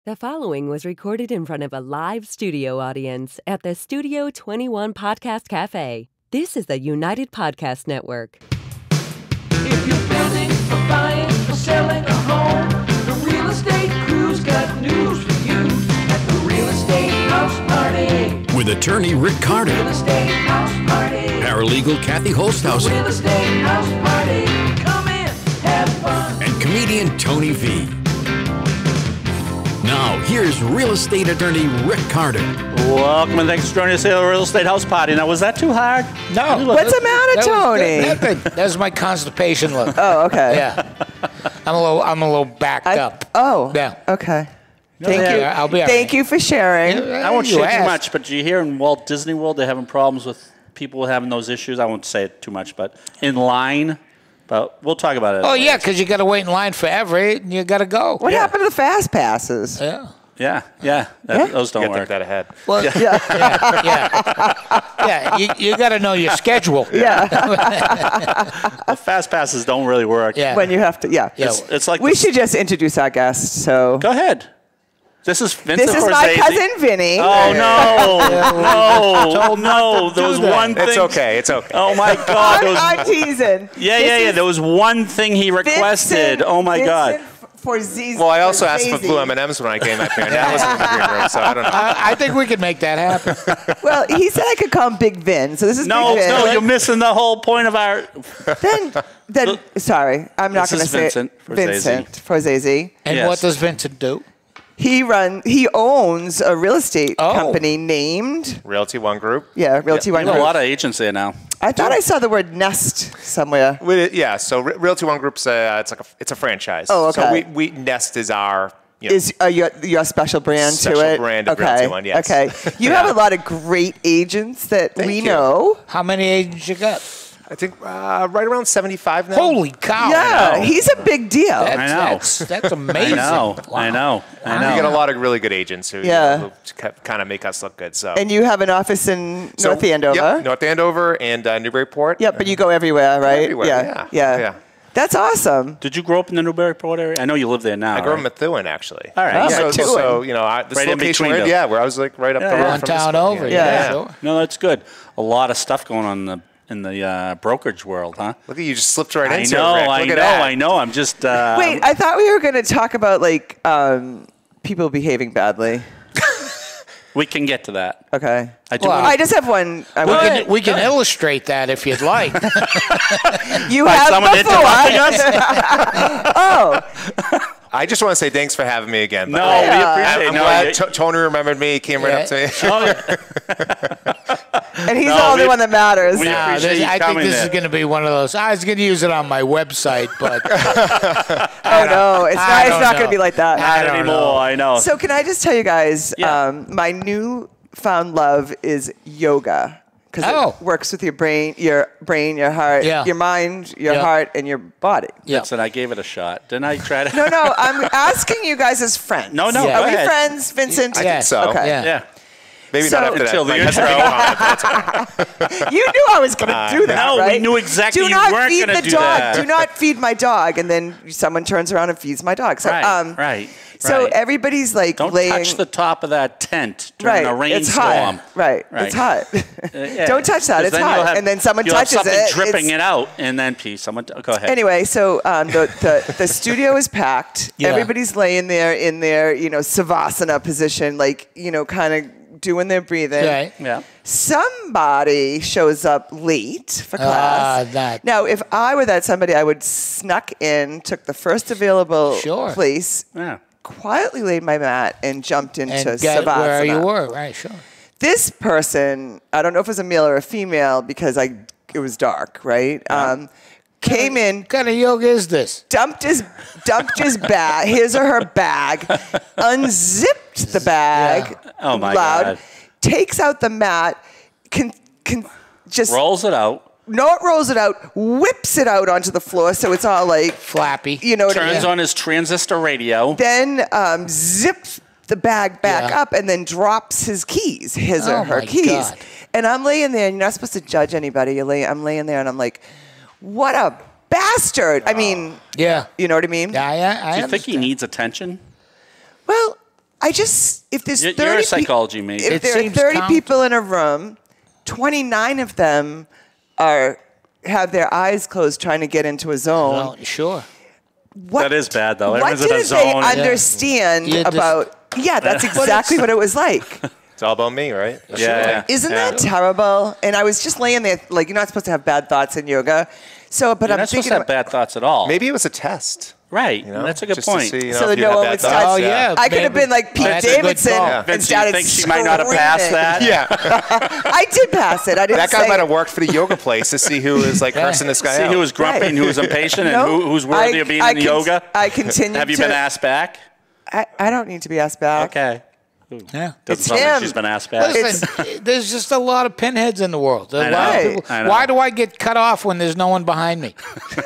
The following was recorded in front of a live studio audience at the Studio 21 Podcast Café. This is the United Podcast Network. If you're building or buying or selling a home, the Real Estate Crew's got news for you at the Real Estate House Party. With attorney Rick Carter, Real Estate House Party. paralegal Kathy Holtshouser, Real Estate House Party. Come in, have fun. and comedian Tony V. Now, here's real estate attorney Rick Carter. Welcome and thanks for joining us at the Real Estate House Party. Now, was that too hard? No. What's the matter, Tony? That was my constipation look. Oh, okay. Yeah. I'm a little backed up. Oh. Yeah. Okay. Thank you. I'll be all Thank right. you for sharing. I won't You share too asked. much, but you hear in Walt Disney World they're having problems with people having those issues. I won't say it too much, but in line. But we'll talk about it. Oh, yeah, because you got to wait in line forever, and you got to go. What happened to the fast passes? Yeah. Yeah. Those don't work. Think that ahead. Well, yeah. You got to know your schedule. Yeah. The fast passes don't really work. Yeah. When you have to, yeah. Yeah. It's like We should just introduce our guest. So Go ahead. This is Vincent this is Forzese. my cousin Vinny. Oh, no. There was one thing. It's okay. It's okay. Oh, my God. There was, I'm teasing. yeah. There was one thing he requested. Oh, my God. Forzese. Well, I also asked for Forzese. blue M&Ms when I came up here, and that wasn't in the green room, so I don't know. I think we could make that happen. Well, he said I could call him Big Vin. So this is No, Big Vin. you're missing the whole point of our... Then sorry, I'm not This going to is say Vincent it. Forzese. Vincent Forzese. And Yes. what does Vincent do? He owns a real estate company named Realty One Group. Realty One There's a Group. lot of agents there now. I thought I saw the word nest somewhere. So Realty One Group's it's a franchise. Oh, okay. So we Nest is our Is your special brand Special to it? brand of okay. Realty One, yes. Okay. You have a lot of great agents that we you. know. How many agents you got? I think right around 75 now. Holy cow. Yeah, he's a big deal. I know. That's amazing. I know. We get a lot of really good agents who kind of make us look good. So And you have an office in North Andover. Yep, North Andover and Newburyport. Yep, but you go everywhere, right? Everywhere, Yeah. That's awesome. Did you grow up in the Newburyport area? I know you live there now. I grew up right? in Methuen, actually. All right. Oh, So Methuen. this Right in location, between them. where I was like right up the road One from town this- over. Yeah. Sure. No, that's good. A lot of stuff going on in the brokerage world, huh? Look at you, just slipped right I into know, it, Rick. Look at that. I know. I'm just... Wait, I thought we were going to talk about like people behaving badly. We can get to that. Okay. I do Well, wanna- I just have one. We can illustrate that if you'd like. You By have someone before. interrupting us? Oh, I just want to say thanks for having me again. No, by the way. we appreciate I'm it. glad No, Tony remembered me. He came right up to me. and he's No, the only we- one that matters. we- Nah, appreciate you I think coming this there. is going to be one of those. I was going to use it on my website, but Oh no, it's I not don't going to know. be like that. I Not don't anymore, know. I know. So can I just tell you guys, Yeah. my newfound love is yoga because it works with your brain, your heart, Yeah. your mind, your Yeah. heart, and your body. yeah. Listen, I gave it a shot. Didn't I try to... No, I'm asking you guys as friends. No, Yeah. go Are we ahead. friends, Vincent? I think so. Okay. Yeah. Yeah. Maybe So- not after that. Until the Like, intro. that's okay. You knew I was going to do that, No, we right? knew exactly do you not weren't feed gonna the do dog. that. Do not feed my dog, and then someone turns around and feeds my dog. So, Right. So right. everybody's like Don't laying. touch the top of that tent during a It's rainstorm. hot. Right. It's hot. Don't touch that. 'Cause It's then you'll hot. have- And then someone you'll have touches something it. dripping It's- it out, and then someone go ahead. Anyway, so the studio is packed. Yeah. Everybody's laying there in their savasana position, like kind of doing their breathing. Right. Yeah. Somebody shows up late for class. that. Now, if I were that somebody, I would snuck in, took the first available Sure. place, Yeah. quietly laid my mat, and jumped into And get savasana. where you were. Right, sure. This person, I don't know if it was a male or a female because it was dark, right? Came in, What kind of yoga is this? dumped his bag, his or her bag, unzipped the bag, Yeah. Oh, my loud, God. takes out the mat, can just Rolls it out. not rolls it out, whips it out onto the floor so it's all like Flappy. you know what I Turns mean? on his transistor radio. Then zips the bag back Yeah. up and then drops his keys, his or Oh, her my keys. God. And I'm laying there, and you're not supposed to judge anybody. I'm laying there, and I'm like, what a bastard. I mean, Yeah. you know what I mean? Yeah, I Do you think he understand. needs attention? Well, if there's 30 You're a psychology major. if there are 30 people in a room, 29 of them have their eyes closed trying to get into a zone. Well, sure. That is bad, though. What Everyone's in a didn't they zone. understand about? Yeah, that's exactly what it was like. It's all about me, right? Yeah. Isn't that terrible? And I was just laying there, like, you're not supposed to have bad thoughts in yoga. So, but You're I'm not supposed thinking to have bad thoughts at all. Maybe it was a test. Right. You know? That's a good Just point. To see, so if you no had one bad would thoughts. start. yeah. I could have been like Pete That's a good Davidson call. and Vince, do you started think she might not have passed that? Yeah. I did pass it. I didn't That guy say might have worked for the yoga place to see who is like cursing this guy See out. who was grumpy Right. and who was impatient No, and who's worthy of being in the yoga? I continue Have you to. been asked back? I don't need to be asked back. Okay. Yeah. Doesn't It's sound like him. she's been asked back. Listen, there's just a lot of pinheads in the world. A I lot of know. people- I know. Why do I get cut off when there's no one behind me?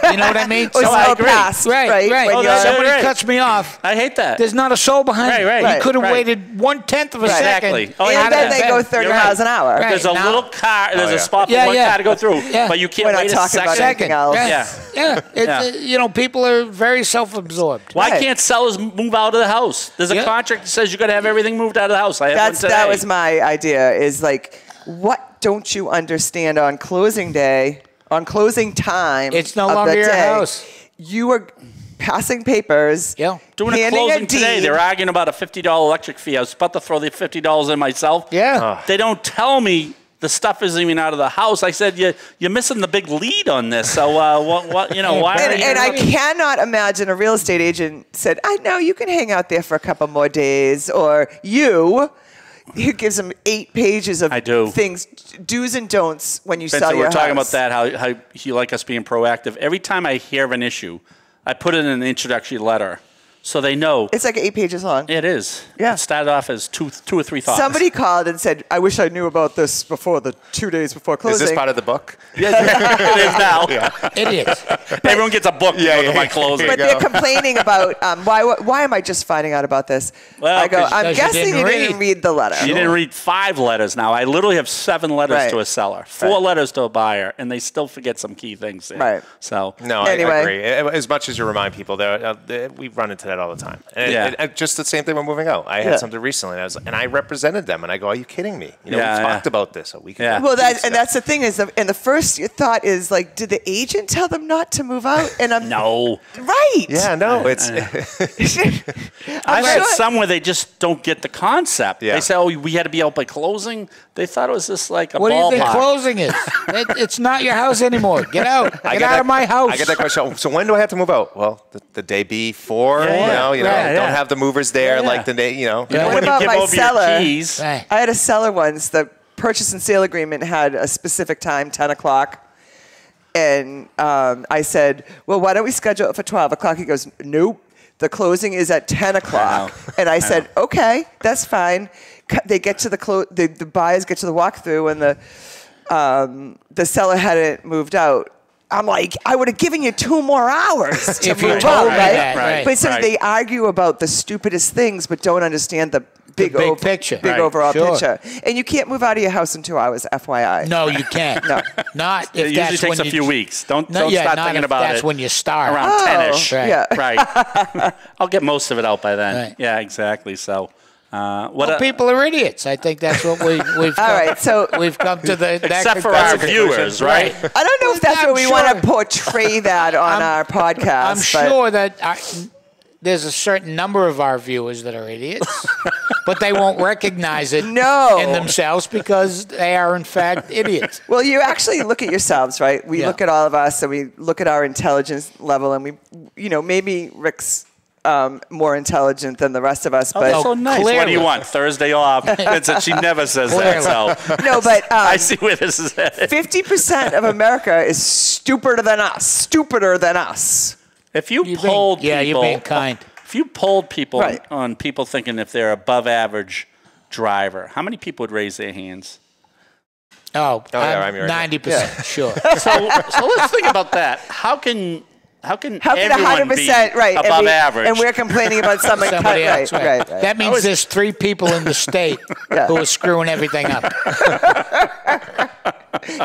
You know what I mean? Or I smell agree. past, Right. When Oh, you're, that's Somebody right. cuts me off. I hate that. There's not a soul behind me. Right. He could have Right. waited 1/10 of a Exactly. second. Oh, and yeah, then that- they go 30 You're right. miles an hour. Right. There's a now- little car. There's yeah. a spot for Yeah, one yeah. car to go through, Yeah. but you can't We're not wait a talking about second. anything else. Yeah. Yeah. It's, Yeah. You know, people are very self-absorbed. Why Right. can't sellers move out of the house? There's a Yeah. contract that says you got to have everything moved out of the house. I had one today. That was my idea. Is like, what don't you understand on closing day, on closing time? It's no of longer the your day, house. You are passing papers. Yeah. Doing a handing closing today. deed. They're arguing about a $50 electric fee. I was about to throw the $50 in myself. Yeah. They don't tell me the stuff isn't even out of the house. I said, you're missing the big lead on this. So, what you know, why are you... And I cannot imagine a real estate agent said, I know you can hang out there for a couple more days, or who gives them 8 pages of I do. things, do's and don'ts when you Vincent, sell your we're talking house. about that, how you like us being proactive. Every time I hear of an issue, I put it in an introductory letter so they know. It's like 8 pages long. It is. Yeah. It started off as two or three thoughts. Somebody called and said, I wish I knew about this before the 2 days before Is closing. this part of the book? it is now. Idiots. Everyone gets a book to go to my closing. But they're complaining about why am I just finding out about this? Well, I go, 'cause I'm you guessing you didn't didn't read the letter. You didn't read 5 letters now. I literally have 7 letters Right. to a seller, 4 letters to a buyer, and they still forget some key things there. Right. So No, Anyway. I agree. As much as you remind people, we run into that all the time. And Yeah. just the same thing when moving out. I had something recently, and I represented them, and I go, "Are you kidding me? You know, Yeah, we yeah. talked about this a week ago." Yeah. Well, that's the thing is, and the first thought is like, did the agent tell them not to move out? And I'm no. right. Yeah, no, it's I've had some where they just don't get the concept. Yeah. They say, "Oh, we had to be out by closing." They thought it was just like a What do you think ballpark. closing is? It's not your house anymore. Get out. Get out of my house. I get that question. So when do I have to move out? Well, the day before. Yeah, You know, right, don't yeah. have the movers there Yeah, yeah. like the day. You know. Yeah. When What you about give my over seller? your keys, Right. I had a seller once. The purchase and sale agreement had a specific time, 10 o'clock. And I said, well, why don't we schedule it for 12 o'clock? He goes, nope. The closing is at 10 o'clock. And I said, okay, that's fine. They get to the buyers get to the walkthrough, and the seller hadn't moved out. I'm like, I would have given you 2 more hours to If you move told out, me right? that, right. But so Right. they argue about the stupidest things, but don't understand the big picture. big Right. overall Sure. picture. And you can't move out of your house in 2 hours, FYI. No, you can't. No. Not if it usually that's takes when a you few weeks. Don't No, yeah, start not thinking if about that's it when you start. around Oh, 10ish. Right. yeah. Right. I'll get most of it out by then. Right. Yeah, exactly. So, Well, people are idiots. I think that's what we've come, All right, so we've come to the except for our conclusion. viewers, right? I don't know if that's I'm where we want sure- to portray that on our podcast. I'm but sure that there's a certain number of our viewers that are idiots, but they won't recognize it No. in themselves because they are, in fact, idiots. Well, you actually look at yourselves, right? We Yeah. look at all of us, and we look at our intelligence level, and maybe Rick's more intelligent than the rest of us, but That's so nice. What do clearly. you want? Thursday off? She never says that. So no, but I see where this is headed. 50% of America is stupider than us. If you You're polled being, yeah, people, you're being kind. if you polled people Right. on people thinking if they're above average driver, how many people would raise their hands? Oh, yeah, I'm right 90% sure. So let's think about that. How can How can everyone 100% be right above average? And we're complaining about someone cut Somebody else, right. That means there's 3 people in the state Yeah. who are screwing everything up.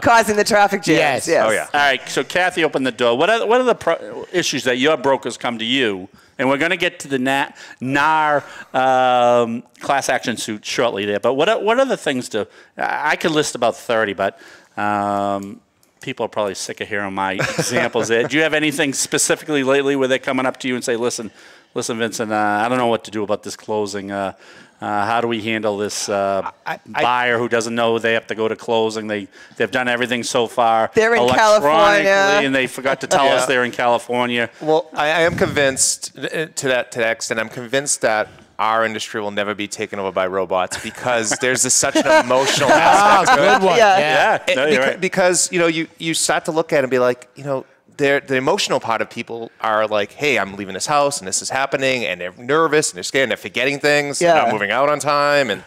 causing the traffic jams. Yes. Oh, yeah. All right, so Kathy opened the door. What are the issues that your brokers come to you? And we're going to get to the NAR class action suit shortly there. But what are the things I could list about 30, but people are probably sick of hearing my examples there. Do you have anything specifically lately where they're coming up to you and say, listen, Vincent, I don't know what to do about this closing. How do we handle this buyer who doesn't know they have to go to closing? They've done everything so far. They're in California, and they forgot to tell us they're in California. Well, I am convinced to that extent. I'm convinced that our industry will never be taken over by robots because there's such an emotional aspect. Oh, good one. Yeah. No, you're right. Because you start to look at it and be like, the emotional part of people are like, hey, I'm leaving this house and this is happening, and they're nervous and they're scared and they're forgetting things, and not moving out on time, and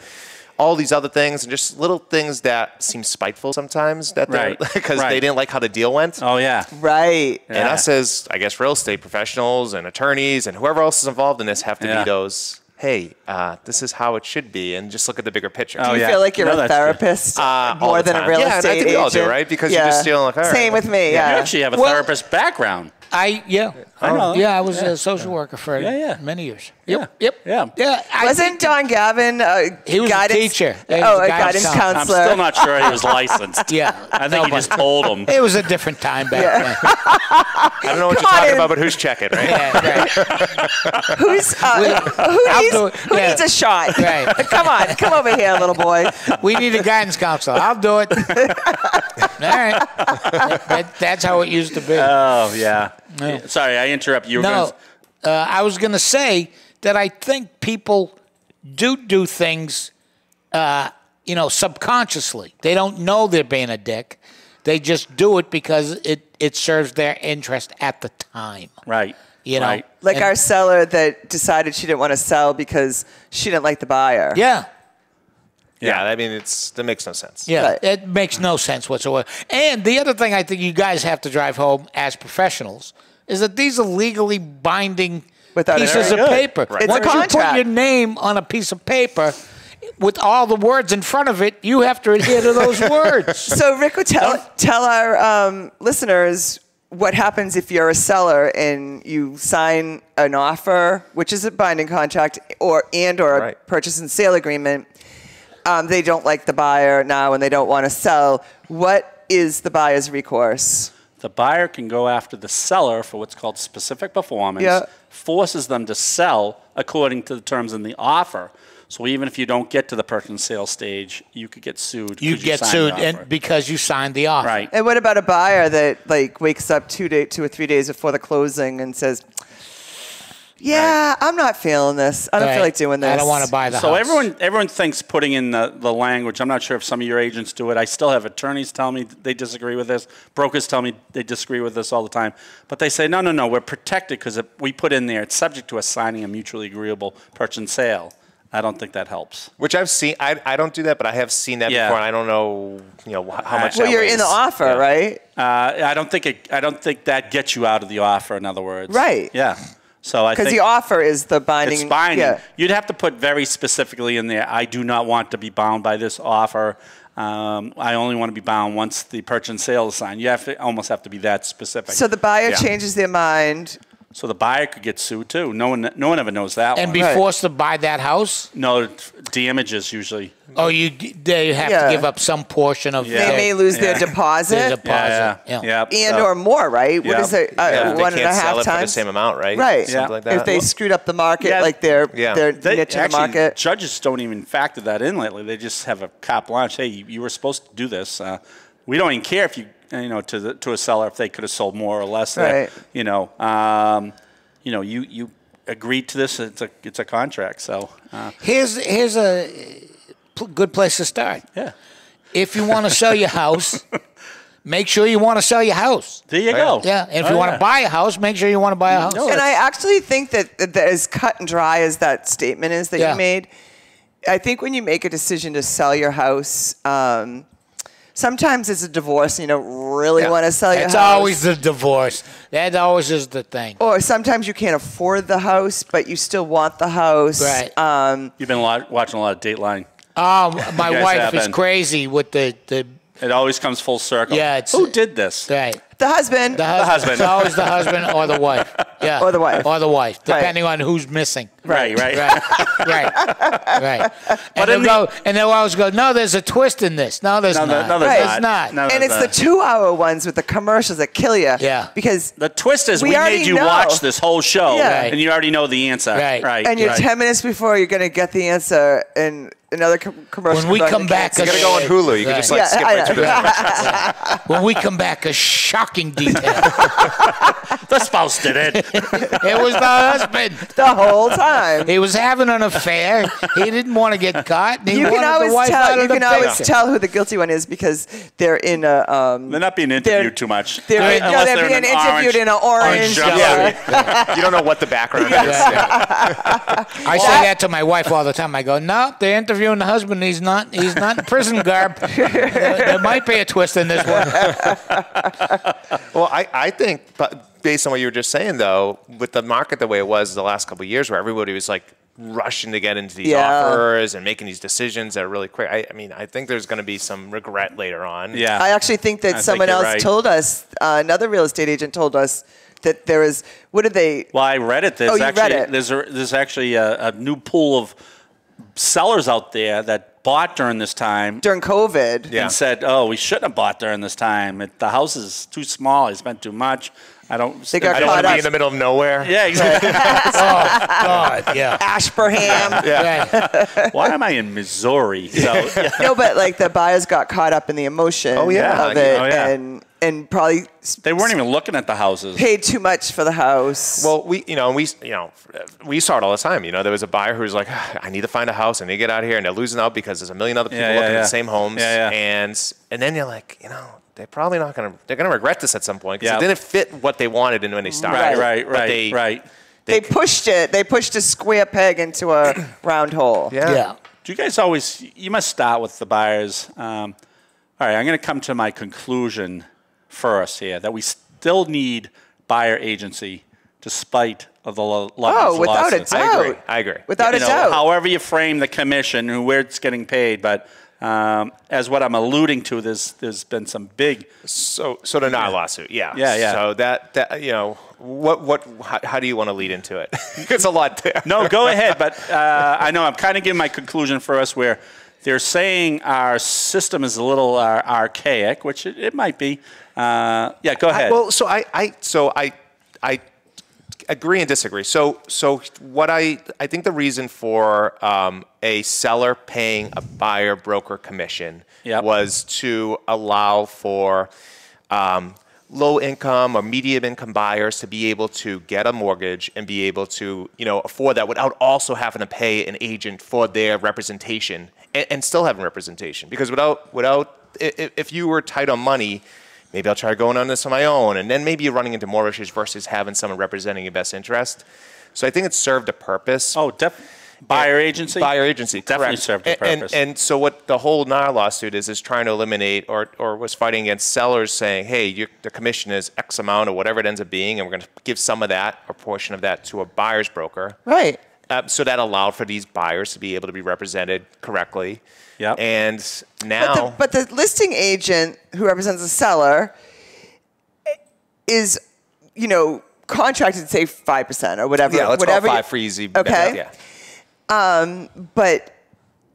all these other things, and just little things that seem spiteful sometimes because they didn't like how the deal went. Oh, yeah. Right. And us as, I guess, real estate professionals and attorneys and whoever else is involved in this have to be those, hey, this is how it should be, and just look at the bigger picture. Do you feel like you're a therapist more than a real estate agent? I think we all do, right? Because you're just feeling like, all right. Same with me, You actually have a therapist background. I know. Yeah, I was a social worker for many years. Yep. Wasn't Don Gavin he was guidance, a teacher. a guidance counselor? I'm still not sure he was licensed. Yeah. I think he just told him. It was a different time back then. I don't know what you're talking about, but who's checking, right? Yeah, right. Who needs a shot? Right. Come over here, little boy. We need a guidance counselor. I'll do it. All right. That's how it used to be. Oh, yeah. No. Sorry, I interrupt you. I was going to say that I think people do things, subconsciously. They don't know they're being a dick. They just do it because it serves their interest at the time. Right. Right. Like our seller that decided she didn't want to sell because she didn't like the buyer. Yeah. Yeah, I mean, that makes no sense. Yeah, it makes no sense whatsoever. And the other thing I think you guys have to drive home as professionals is that these are legally binding pieces of paper. Right. Once you put your name on a piece of paper with all the words in front of it, you have to adhere to those words. So, Rick, tell our listeners what happens if you're a seller and you sign an offer, which is a binding contract, or a purchase and sale agreement. They don't like the buyer now and they don't want to sell. What is the buyer's recourse? The buyer can go after the seller for what's called specific performance, forces them to sell according to the terms in the offer. So even if you don't get to the purchase and sale stage, you could get sued. You get sued because you signed the offer. Right. And what about a buyer that wakes up 2 or 3 days before the closing and says, I'm not feeling this. I don't feel like doing this. I don't want to buy the house. So everyone thinks putting in the language. I'm not sure if some of your agents do it. I still have attorneys tell me they disagree with this. Brokers tell me they disagree with this all the time. But they say, no, we're protected because we put in there, it's subject to us signing a mutually agreeable purchase and sale. I don't think that helps. Which I've seen. I don't do that, but I have seen that before, and I don't know, how much. Well, that you're weighs. in the offer, right? I don't think that gets you out of the offer. In other words, right? Yeah. So I think because the offer is the binding. It's binding. Yeah. You'd have to put very specifically in there. I do not want to be bound by this offer. I only want to be bound once the purchase and sale is signed. You almost have to be that specific. So the buyer changes their mind. So the buyer could get sued too. No one ever knows that. And be forced to buy that house? No, damages usually. Oh, they have to give up some portion of. They may lose their deposit. Their deposit. And or more, right? What is it? 1.5 They can't sell it for the times? same amount, right? Right. Something like that. If they screwed up the market, like their niche in the market. Judges don't even factor that in lately. They just have a carte blanche. Hey, you were supposed to do this. We don't even care if you to a seller if they could have sold more or less. Right. You agreed to this. It's a contract. So here's a good place to start. Yeah. If you want to sell your house, make sure you want to sell your house. There you go. Yeah. And if you want to buy a house, make sure you want to buy a house. And I actually think that as cut and dry as that statement is that you made, I think when you make a decision to sell your house, sometimes it's a divorce and you don't really want to sell your house. It's always the divorce. That always is the thing. Or sometimes you can't afford the house, but you still want the house. Right. You've been watching a lot of Dateline. My wife is crazy with the It always comes full circle. Yeah, who did this? Right. The husband. The husband. It's always the husband or the wife. Yeah. Or the wife. Or the wife, depending on who's missing. Right. And they'll always go, no, there's a twist in this. No, there's not. No, there's not. No, and it's the 2-hour ones with the commercials that kill you. Yeah. Because the twist is we made you watch this whole show, and you already know the answer. Right. And you're 10 minutes before you're going to get the answer, and another commercial. When we come back, you got to go on Hulu. You can just skip right through that. When we come back, a shocking detail. The spouse did it. It was the husband. The whole time. He was having an affair. He didn't want to get caught. And he wanted the wife out of the picture. always tell who the guilty one is because they're in a. They're not being interviewed too much. They're being interviewed in an orange. You don't know what the background is. I say that to my wife all the time. I go, no, they're interviewing the husband. He's not in prison garb. There might be a twist in this one. Well, I think, but based on what you were just saying, though, with the market the way it was the last couple of years, where everybody was like rushing to get into these offers and making these decisions that are really quick. I mean, I think there's going to be some regret later on. Yeah, I actually think that someone else told us, another real estate agent told us that there is. What did they? Well, I read it. There's read it. There's actually a new pool of sellers out there that bought during this time. During COVID. And said, oh, we shouldn't have bought during this time. The house is too small. I spent too much. I don't want to be in the middle of nowhere. Yeah, exactly. Oh, God, yeah. Ashburnham. Yeah. Why am I in Missouri? So, No, but like the buyers got caught up in the emotion of it and probably they weren't even looking at the houses. Paid too much for the house. Well, we saw it all the time. You know, there was a buyer who was like, I need to find a house and they get out here and they're losing out because there's a million other people looking at the same homes. And then you're like, they're probably not going to. They're going to regret this at some point because it didn't fit what they wanted when they started. Right. They pushed it. They pushed a square peg into a round hole. Yeah. Do you guys always? You must start with the buyers. All right. I'm going to come to my conclusion first here that we still need buyer agency despite of the without lawsuits. a doubt. I agree. Without a doubt. However you frame the commission and where it's getting paid, but. As what I'm alluding to, there's been some big the NAR lawsuit, yeah. So that how do you want to lead into it? It's a lot there. No, go ahead. But I know I'm kind of giving my conclusion for us where they're saying our system is a little archaic, which it might be. Go ahead. I agree and disagree. So what I think the reason for a seller paying a buyer broker commission was to allow for low income or medium income buyers to be able to get a mortgage and be able to afford that without also having to pay an agent for their representation and still having representation. Because if you were tight on money, maybe I'll try going on this on my own. And then maybe you're running into more issues versus having someone representing your best interest. So I think it served a purpose. Oh, buyer agency? Buyer agency, definitely correct. served a purpose. And so what the whole NAR lawsuit is trying to eliminate or was fighting against sellers saying, hey, the commission is X amount or whatever it ends up being, and we're going to give some of that or portion of that to a buyer's broker. Right. So that allowed for these buyers to be able to be represented correctly. Yeah. And now, but the listing agent who represents the seller is, contracted to say 5% or whatever. Yeah, let's whatever call 5 for easy. Okay. Yeah. But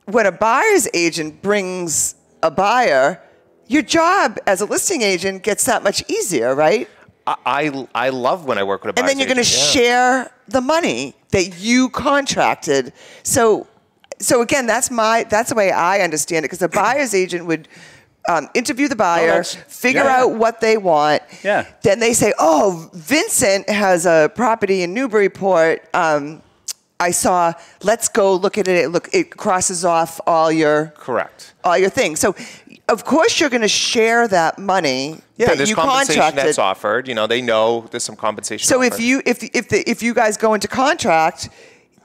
when a buyer's agent brings a buyer, your job as a listing agent gets that much easier, right? I love when I work with a buyer's agent. And then you're going to share the money that you contracted. So again, that's the way I understand it, because a buyer's agent would interview the buyer, figure out what they want. Yeah. Then they say, oh, Vincent has a property in Newburyport. I saw, let's go look at it. Look, it crosses off all your things. So, of course, you're going to share that money that there's you compensation contracted. that's offered. They know there's some compensation. So offered. if you guys go into contract,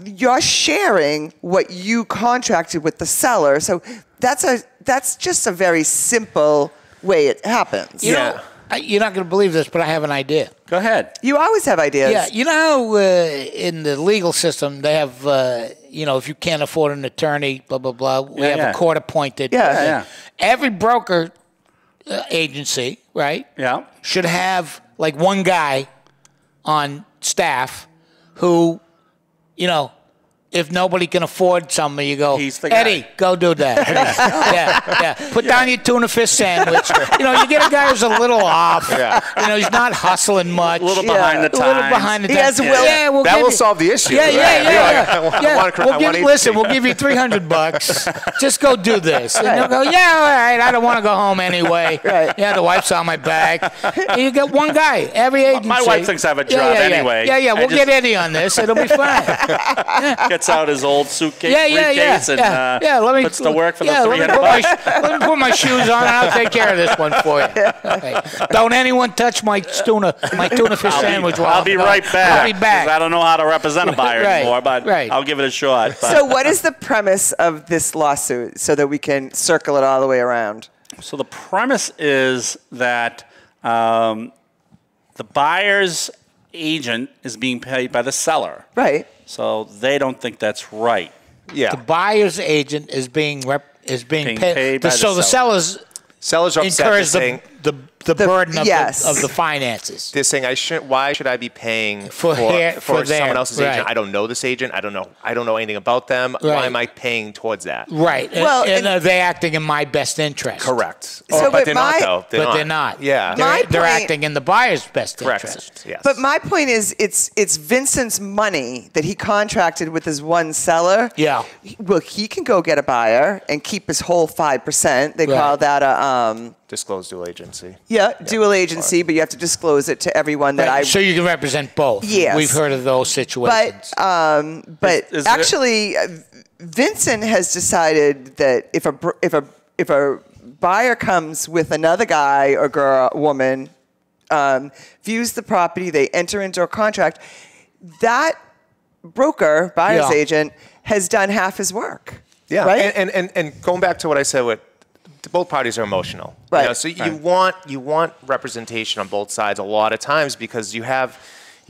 you're sharing what you contracted with the seller. So that's just a very simple way it happens. You know, you're not going to believe this, but I have an idea. Go ahead. You always have ideas. Yeah, you know how in the legal system they have, if you can't afford an attorney, blah, blah, blah, we have a court appointed. Yeah. Every broker agency, right? Yeah. Should have like one guy on staff who, you know, if nobody can afford something, you go, He's the guy. Eddie, go do that. yeah. Put down your tuna fish sandwich. You know, you get a guy who's a little off. Yeah. You know, he's not hustling much. A little behind the times. A little behind the He times. has will. Yeah, we'll That give will you- solve the issue. Yeah. I want Listen, we'll give you $300. Just go do this. And they'll go, yeah, all right. I don't want to go home anyway. Right. Yeah, the wife's on my back. And you get one guy. Every agency. My wife thinks I have a job anyway. Yeah. I We'll just- get Eddie on this. It'll be fine. Gets out his old suitcase, briefcase and let me, puts to work for the let me $300. let me put my shoes on and I'll take care of this one for you. Hey, don't anyone touch my tuna fish sandwich while I'll be right back. I'll be back. 'Cause I don't know how to represent a buyer Right, anymore, but right. I'll give it a shot. But- So what is the premise of this lawsuit so that we can circle it all the way around? So the premise is that the buyer's agent is being paid by the seller. Right. So they don't think that's right. Yeah. The buyer's agent is being Being paid. paid by the So the sellers Sellers are upset. incurs They're saying, the burden of, yes. of the finances. they're saying why should I be paying For someone them, else's right. agent? I don't know this agent. I don't know anything about them. Right. Why am I paying towards that? Right. Well, and and- are they acting in my best interest? Correct. So, but but they're not my- though. They're not. Yeah. My They're point- acting in the buyer's best Correct. interest. Yes. But my point is, it's Vincent's money that he contracted with his one seller. Yeah. Well, he can go get a buyer and keep his whole 5%. They call Right. that a Disclosed dual agency. dual agency, but you have to disclose it to everyone that Right. So you can represent both. Yes. We've heard of those situations. But Is actually, Vincent has decided that if a buyer comes with another guy or girl, woman, views the property, they enter into a contract, that broker, buyer's Yeah. agent, has done half his work. Yeah. Right? And going back to what I said, both parties are emotional. Right. You know, so you want representation on both sides a lot of times because you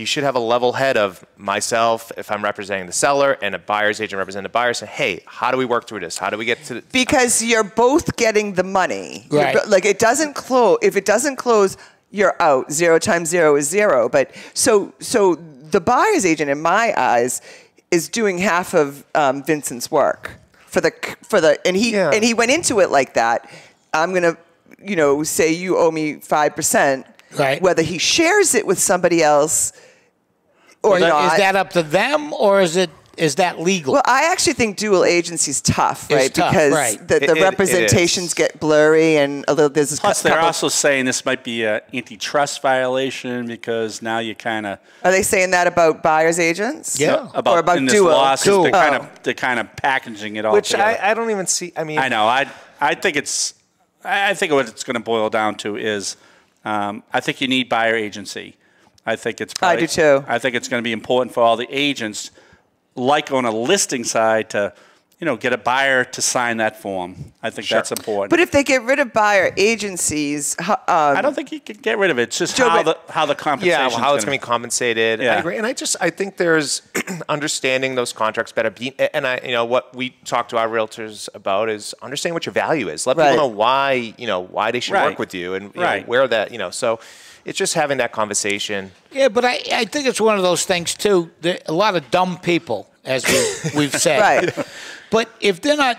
should have a level head of myself if I'm representing the seller and a buyer's agent representing the buyer. Say, hey, how do we work through this? How do we get to the Because you're both getting the money. Right. Like it doesn't close. If it doesn't close, you're out. 0 times 0 is 0. But so the buyer's agent, in my eyes, is doing half of Vincent's work for the and he went into it like that. I'm gonna say you owe me 5%. Right. Whether he shares it with somebody else or Is not. that up to them or is that legal? Well, I actually think dual agency is tough, It's right? tough, Because right. the It representations is. get blurry and a little. There's a Plus, they're couple. also saying this might be an antitrust violation because now you kind of Are they saying that about buyers agents? Yeah. Or about in this dual? lawsuit. Dual. They're kind of packaging it all which together. I don't even see. I mean, I know. I think what it's going to boil down to is I think you need buyer agency. I think it's probably, I do too. I think it's going to be important for all the agents, like on a listing side, to get a buyer to sign that form. I think that's important. But if they get rid of buyer agencies, I don't think you can get rid of it. It's just Joe, how the compensation. yeah, how it's going to be compensated. Yeah. I agree, and I think there's understanding those contracts better. What we talk to our realtors about is understanding what your value is. Let Right. people know why they should Right. work with you, and Right. where that. So it's just having that conversation. Yeah, but I think it's one of those things too. There a lot of dumb people, as we've said. Right. But if they're not,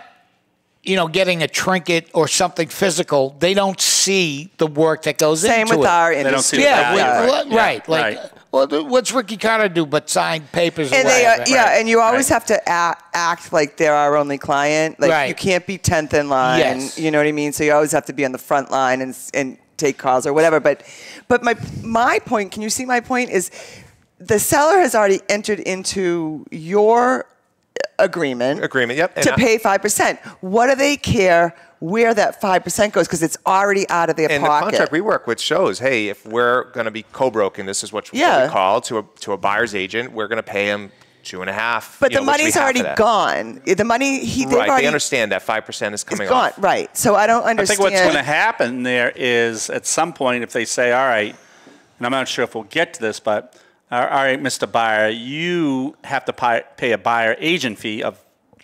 getting a trinket or something physical, they don't see the work that goes same into with it. our don't industry. see the Yeah, value. right. Like, Right. well, what's Ricky Carter do but sign papers? And away, right? and you always have to act like they're our only client. Like Right. you can't be 10th in line. Yes. You know what I mean? So you always have to be on the front line and take calls or whatever. But my point, can you see my point, is the seller has already entered into your agreement. Yep. To pay 5%. What do they care where that 5% goes? Because it's already out of their And the pocket. contract we work with shows, hey, if we're going to be co-broking, this is what we call to a buyer's agent. We're going to pay him 2.5. But the money's already gone. The money they've already, they understand that 5% is coming gone. off. Right. So I don't I understand. think what's going to happen there is at some point if they say, all right, and I'm not sure if we'll get to this, but all right, Mr. Buyer, you have to pay a buyer agent fee of,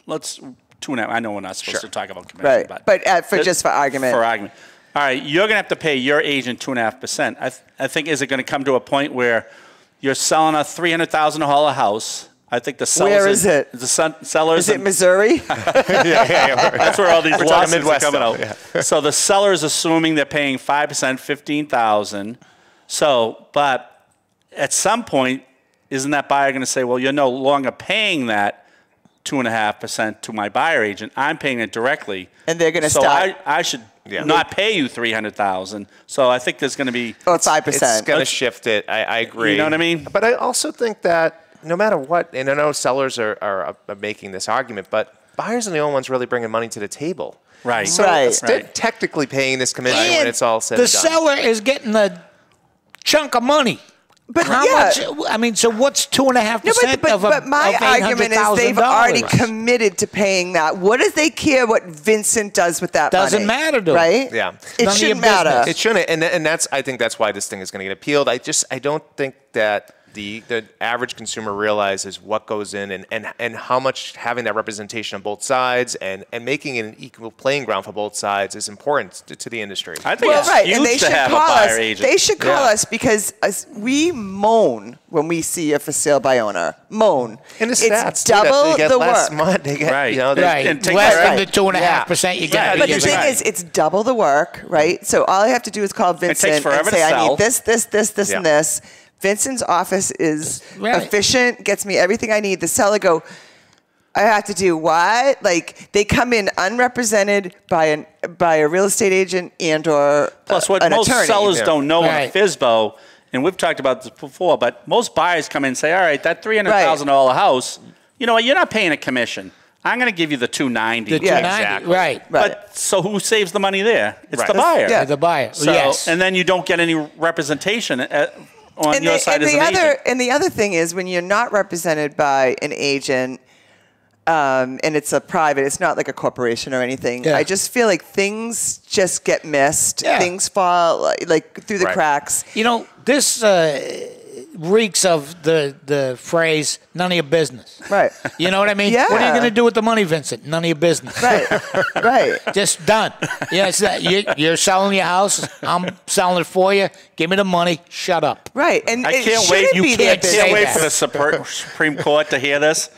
let's, 2.5. I know we're not supposed to talk about commission, Right. But for argument. For argument. all right, you're going to have to pay your agent 2.5%. I think, is it going to come to a point where you're selling a $300,000 house? I think the sellers. Where is it? The sellers. Is it Missouri? That's where all these lawsuits are Midwest coming out. Yeah. So the seller's assuming they're paying 5%, $15,000. So, but at some point, isn't that buyer going to say, well, you're no longer paying that 2.5% to my buyer agent. I'm paying it directly. And they're going to so stop. I should not pay you $300,000. So I think there's going to be 5%. It's going to shift it. I agree. You know what I mean? But I also think that no matter what, and I know sellers are making this argument, but buyers are the only ones really bringing money to the table. Right. So Right. they're technically paying this commission when it's all said the and done. seller is getting a chunk of money. But How much? I mean, so what's 2.5% but my argument is they've already committed to paying that. What does they care what Vincent does with that Doesn't money? matter to them. Right? Yeah. It shouldn't matter. It shouldn't, and that's I think that's why this thing is going to get appealed. I don't think that the average consumer realizes what goes in and how much having that representation on both sides and making it an equal playing ground for both sides is important to the industry. I think it's huge and they to should have a call buyer us. agent. They should call us because we moan when we see a for sale by owner. Moan. And the it's stats too, that double they get the less work. money. They get, Right. you know, Right. And take Less that- than the 2.5% you get. But the You're thing right. is, it's double the work, right? So all I have to do is call Vincent forever and to say, I sell. need this, Yeah. and this. Vincent's office is Right. efficient, gets me everything I need. The seller go, I have to do what? Like, they come in unrepresented by a real estate agent and or Plus, what an most attorney. sellers don't know in Right. a FSBO, and we've talked about this before, but most buyers come in and say, all right, that $300,000 house, you know what, you're not paying a commission. I'm going to give you the $290,000. The Yeah. 290, right. But so who saves the money there? It's Right. the buyer. Yeah. The buyer. So, yes. And then you don't get any representation on your side as an agent. And the other thing is when you're not represented by an agent, and it's a private, it's not like a corporation or anything. Yeah. I just feel like things just get missed. Yeah. Things fall like through the Right. cracks. You know, this reeks of the phrase, none of your business. Right. You know what I mean? Yeah. What are you going to do with the money, Vincent? None of your business. Right. Right. Just done. Yeah, it's that you're selling your house. I'm selling it for you. Give me the money. Shut up. Right. And I it can't shouldn't wait. be You their can't say business. Can't wait that. for the Supreme Court to hear this.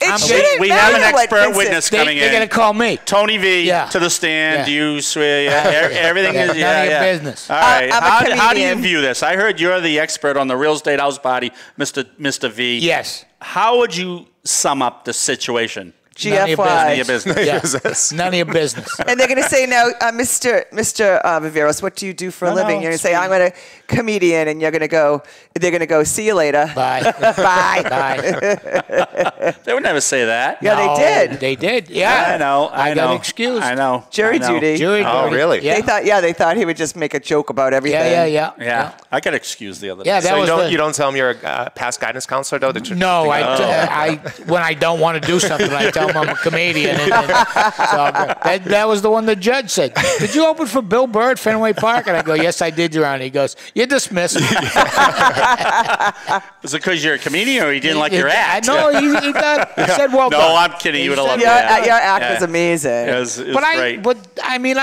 It shouldn't We have an matter what expert Vincent- witness coming They're going in. to call me. Tony V Yeah. to the stand. Yeah. Do you swear? Yeah, everything Yeah, is. none Yeah, of your yeah. business. All right. I'm a How do you comedian. view this? I heard you're the expert on the real estate house body, Mr. V. Yes. How would you sum up the situation? None of your GFY. None of your business. Yeah. None of your business. And they're going to say, now, Mr. Viveros, what do you do for a No, living? no, You're going to it's say, I'm a comedian, and they're going to go, see you later. Bye. Bye. Bye. They would never say that. Yeah, No, they did. They did. Yeah. I know. I got know. excused. I know. Jury I know. duty. Jury Oh, duty. really? Yeah. They thought he would just make a joke about everything. Yeah. I got excused the other day. Yeah, that So was you don't tell them you're a past guidance counselor, though? No, I when I don't want to do something, I tell them I'm a comedian. And that was the one the judge said. Did you open for Bill Burr at Fenway Park? And I go, yes, I did, Your Honor. He goes, you're dismissed. Was it because you're a comedian or he didn't like your act? No, he said, well No, done. I'm kidding. You would have loved Your, that. your act Yeah. was amazing. It was But great. I mean,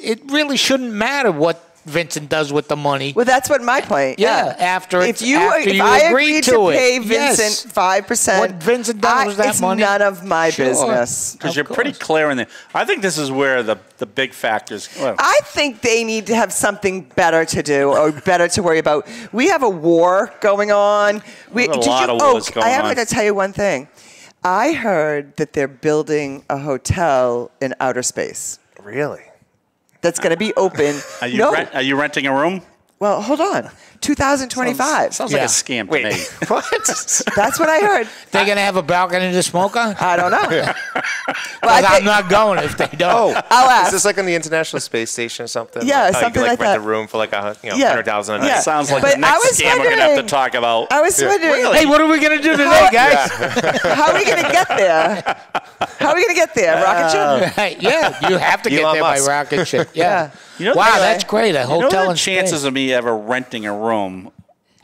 it really shouldn't matter what Vincent does with the money. Well, that's what my point. Yeah, after if you I agree agreed to to it. pay Yes. Vincent 5%, What Vincent does with that it's money? none of my Sure. business. Because Of you're pretty course. clear in there. I think this is where the big factors. Well, I think they need to have something better to do or better to worry about. We have a war going on. There's a lot of wars going I have on. to tell you one thing. I heard that they're building a hotel in outer space Really? that's going to be open. are you no. are you renting a room? Well, hold on. 2025. Sounds Yeah. like a scam to Wait, me. what? That's what I heard. They're going to have a balcony to smoke on? I don't know. Well, Because I I'm not going if they don't. I'll ask. Is this like on the International Space Station or something? Yeah, like, something you like can, rent that. a room for like Yeah. $100,000 a night. Yeah. Sounds like But the next I was scam we're going to have to wondering- talk about. I was wondering, Hey, what are we going to do today, guys? how are we going to get there? How are we going to get there? Rocket ship? Hey, yeah, you have to get Elon there Musk. by rocket ship. Yeah. You know, Wow, anyway, that's great. A You know hotel the in chances space. of me ever renting a room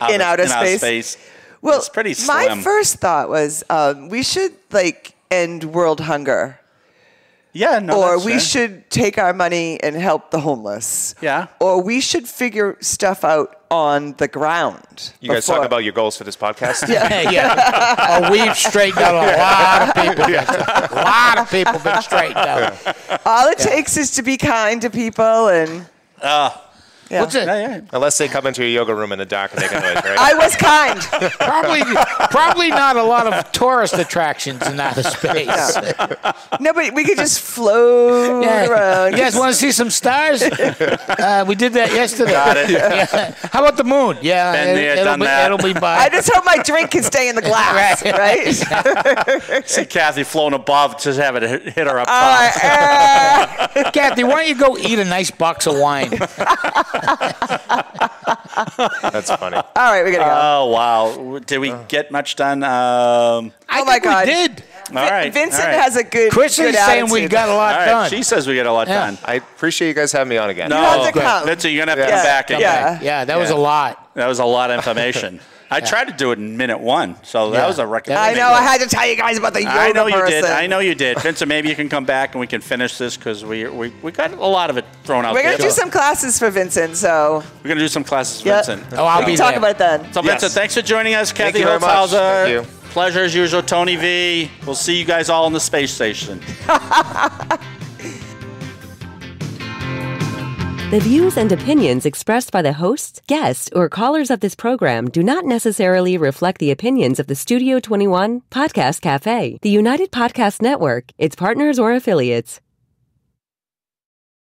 In outer space? Well, it's pretty my slim. first thought was we should end world hunger. Yeah, no, or that's we fair. should take our money and help the homeless. Yeah. Or we should figure stuff out on the ground. You guys talk about your goals for this podcast? Yeah. Oh, we've straightened out a lot of people. A lot of people been straightened out. All it takes is to be kind to people and. What's it? Unless they come into your yoga room in the dark and make a noise, right? I was kind. Probably not a lot of tourist attractions in outer space. No, but we could just float around. You guys want to see some stars? We did that yesterday. Got it. Yeah. How about the moon? Yeah, Been there, done that. it'll be by. I just hope my drink can stay in the glass, right? See Kathy floating above, just have it hit her up top. Kathy, why don't you go eat a nice box of wine? That's funny. All right, we gotta go. Oh, wow. Did we get much done? I my think God. we did. All right. Vincent all right. has a good. Chris good is saying we attitude. got a lot All right. done. She says we got a lot done. I appreciate you guys having me on again. No, have to come. Vincent, you're going to have to come back. And, Yeah, that was a lot. That was a lot of information. I tried to do it in minute 1, so that was a record. I know. I had to tell you guys about the yoga I know you person. did. I know you did. Vincent, maybe you can come back and we can finish this because we got a lot of it thrown out We're there. gonna do some classes for Vincent, so We're going to do some classes, yeah. Vincent. Oh, I'll we be can talk there. about it then. So, Vincent, thanks for joining us. Thank Kathy you very much. Holtshouser. Thank you. Pleasure as usual, Tony V. We'll see you guys all on the space station. The views and opinions expressed by the hosts, guests, or callers of this program do not necessarily reflect the opinions of the Studio 21 Podcast Café, the United Podcast Network, its partners, or affiliates.